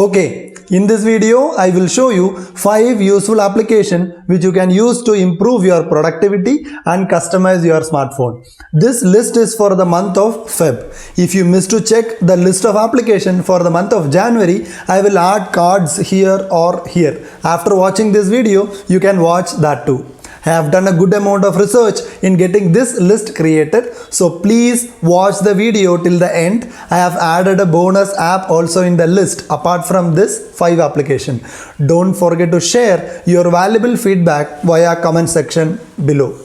Okay, in this video I will show you 5 useful applications which you can use to improve your productivity and customize your smartphone. This list is for the month of Feb. If you miss to check the list of applications for the month of January, I will add cards here or here. After watching this video, you can watch that too. I have done a good amount of research in getting this list created, so please watch the video till the end. I have added a bonus app also in the list apart from this 5 application. Don't forget to share your valuable feedback via comment section below.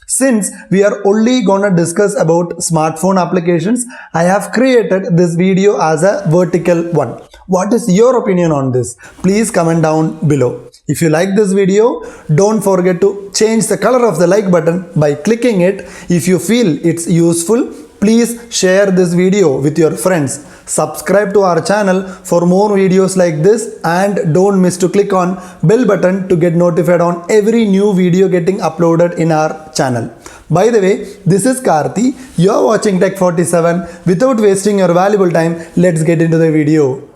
Since we are only gonna discuss about smartphone applications, I have created this video as a vertical one. What is your opinion on this? Please comment down below. If you like this video, don't forget to change the color of the like button by clicking it. If you feel it's useful, please share this video with your friends. Subscribe to our channel for more videos like this and don't miss to click on bell button to get notified on every new video getting uploaded in our channel. By the way, this is Karthi. You are watching Tech 47. Without wasting your valuable time, let's get into the video.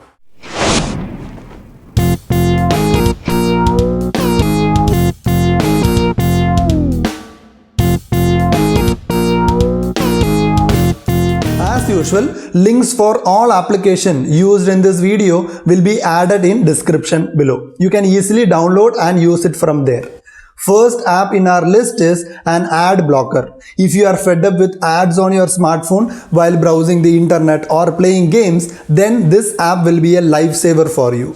As usual, links for all applications used in this video will be added in description below. You can easily download and use it from there. First app in our list is an ad blocker. If you are fed up with ads on your smartphone while browsing the internet or playing games, then this app will be a lifesaver for you.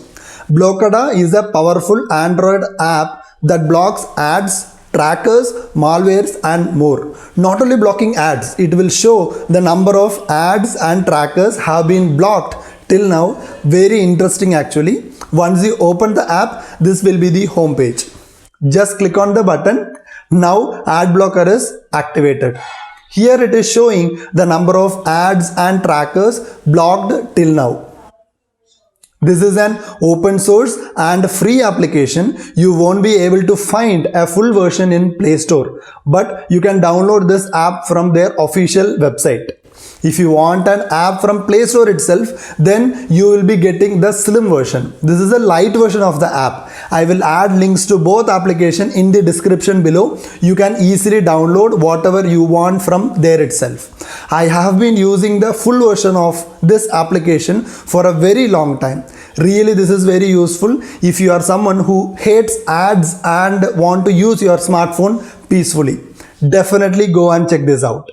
Blockada is a powerful Android app that blocks ads, trackers, malwares and more. Not only blocking ads, it will show the number of ads and trackers have been blocked till now. Very interesting actually. Once you open the app, this will be the home page. Just click on the button. Now ad blocker is activated. Here it is showing the number of ads and trackers blocked till now. This is an open source and free application. You won't be able to find a full version in Play Store, but you can download this app from their official website. If you want an app from Play Store itself, then you will be getting the slim version. This is a light version of the app. I will add links to both applications in the description below. You can easily download whatever you want from there itself. I have been using the full version of this application for a very long time. Really, this is very useful if you are someone who hates ads and want to use your smartphone peacefully. Definitely go and check this out.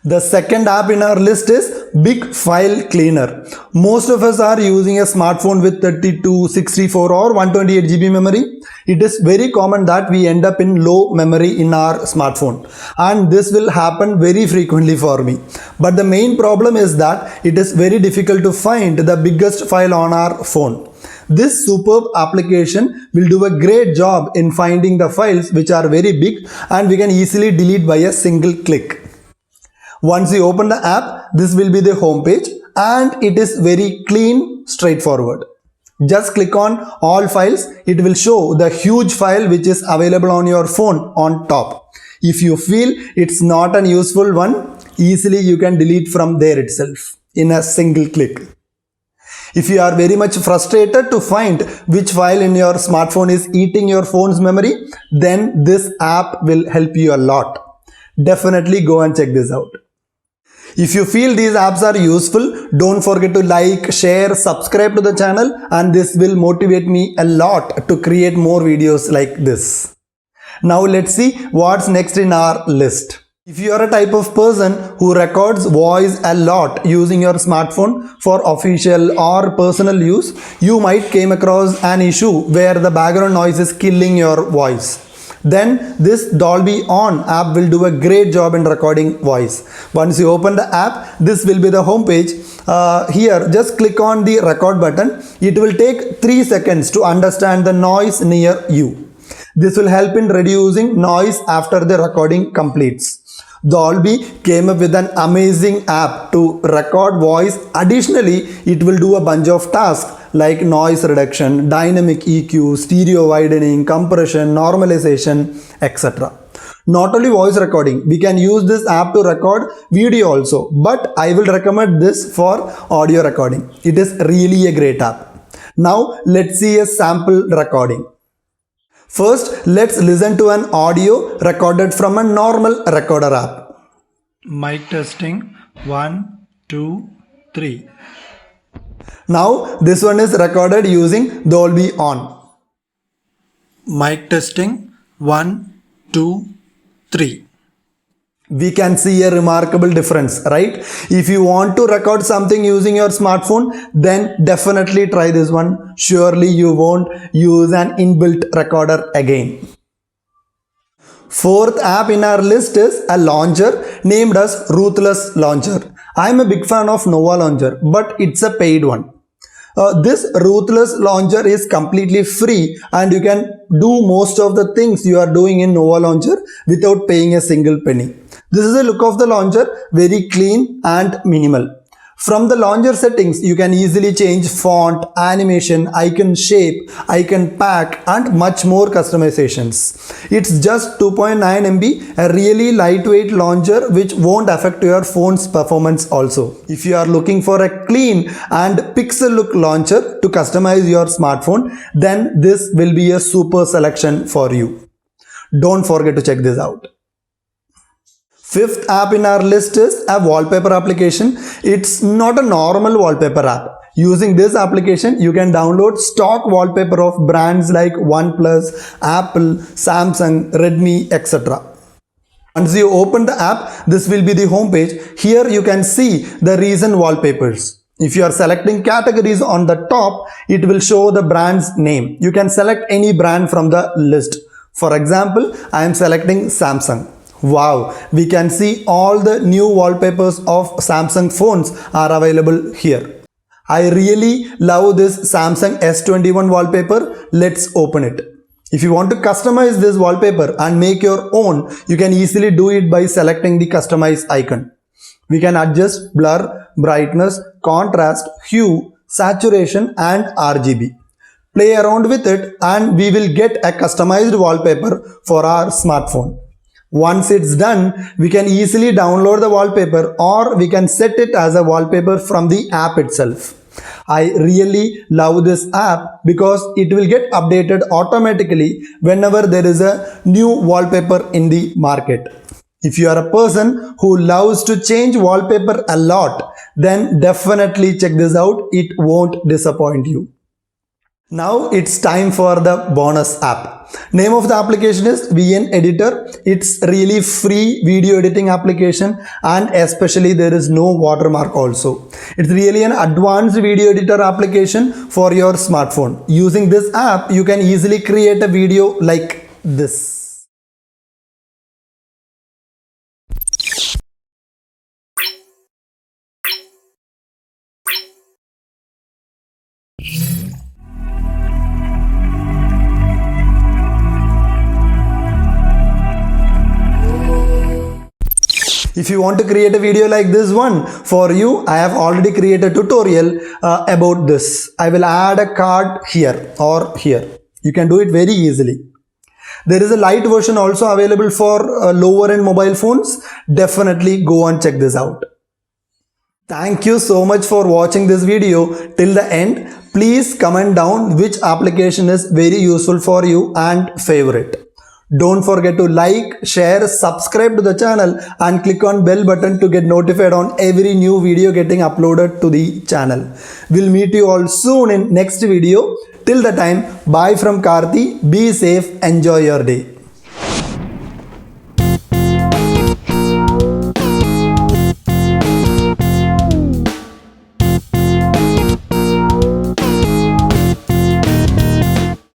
The second app in our list is Big File Cleaner. Most of us are using a smartphone with 32, 64 or 128 GB memory. It is very common that we end up in low memory in our smartphone, and this will happen very frequently for me. But the main problem is that it is very difficult to find the biggest file on our phone. This superb application will do a great job in finding the files which are very big and we can easily delete by a single click. Once you open the app, this will be the home page and it is very clean, straightforward. Just click on all files. It will show the huge file which is available on your phone on top. If you feel it's not an useful one, easily you can delete from there itself in a single click. If you are very much frustrated to find which file in your smartphone is eating your phone's memory, then this app will help you a lot. Definitely go and check this out. If you feel these apps are useful, don't forget to like, share, subscribe to the channel, and this will motivate me a lot to create more videos like this. Now let's see what's next in our list. If you are a type of person who records voice a lot using your smartphone for official or personal use, you might came across an issue where the background noise is killing your voice. Then this Dolby On app will do a great job in recording voice. Once you open the app, this will be the home page. Here just click on the record button. It will take 3 seconds to understand the noise near you. This will help in reducing noise after the recording completes. Dolby came up with an amazing app to record voice. Additionally, it will do a bunch of tasks like noise reduction, dynamic EQ, stereo widening, compression, normalization, etc. Not only voice recording, we can use this app to record video also, but I will recommend this for audio recording. It is really a great app. Now let's see a sample recording. First, let's listen to an audio recorded from a normal recorder app. Mic testing 1, 2, 3. Now this one is recorded using Dolby On. Mic testing 1, 2, 3. We can see a remarkable difference, right? If you want to record something using your smartphone, then definitely try this one. Surely you won't use an inbuilt recorder again. Fourth app in our list is a launcher named as Ruthless Launcher. I am a big fan of Nova Launcher, but it's a paid one. This Ruthless Launcher is completely free and you can do most of the things you are doing in Nova Launcher without paying a single penny. This is the look of the launcher, very clean and minimal. From the launcher settings, you can easily change font, animation, icon shape, icon pack and much more customizations. It's just 2.9 MB, a really lightweight launcher which won't affect your phone's performance also. If you are looking for a clean and pixel look launcher to customize your smartphone, then this will be a super selection for you. Don't forget to check this out. Fifth app in our list is a wallpaper application. It's not a normal wallpaper app. Using this application, you can download stock wallpaper of brands like OnePlus, Apple, Samsung, Redmi, etc. Once you open the app, this will be the home page. Here you can see the recent wallpapers. If you are selecting categories on the top, it will show the brand's name. You can select any brand from the list. For example, I am selecting Samsung. Wow, we can see all the new wallpapers of Samsung phones are available here. I really love this Samsung S21 wallpaper. Let's open it. If you want to customize this wallpaper and make your own, you can easily do it by selecting the customize icon. We can adjust blur, brightness, contrast, hue, saturation and RGB. Play around with it and we will get a customized wallpaper for our smartphone. Once it's done, we can easily download the wallpaper or we can set it as a wallpaper from the app itself. I really love this app because it will get updated automatically whenever there is a new wallpaper in the market. If you are a person who loves to change wallpaper a lot, then definitely check this out. It won't disappoint you. Now it's time for the bonus app. Name of the application is VN Editor. It's really free video editing application and especially there is no watermark also. It's really an advanced video editor application for your smartphone. Using this app, you can easily create a video like this. If you want to create a video like this one, for you, I have already created a tutorial about this. I will add a card here or here. You can do it very easily. There is a light version also available for lower end mobile phones. Definitely go and check this out. Thank you so much for watching this video till the end. Please comment down which application is very useful for you and favorite. Don't forget to like, share, subscribe to the channel and click on bell button to get notified on every new video getting uploaded to the channel. We'll meet you all soon in next video. Till the time, bye from Karthi. Be safe. Enjoy your day.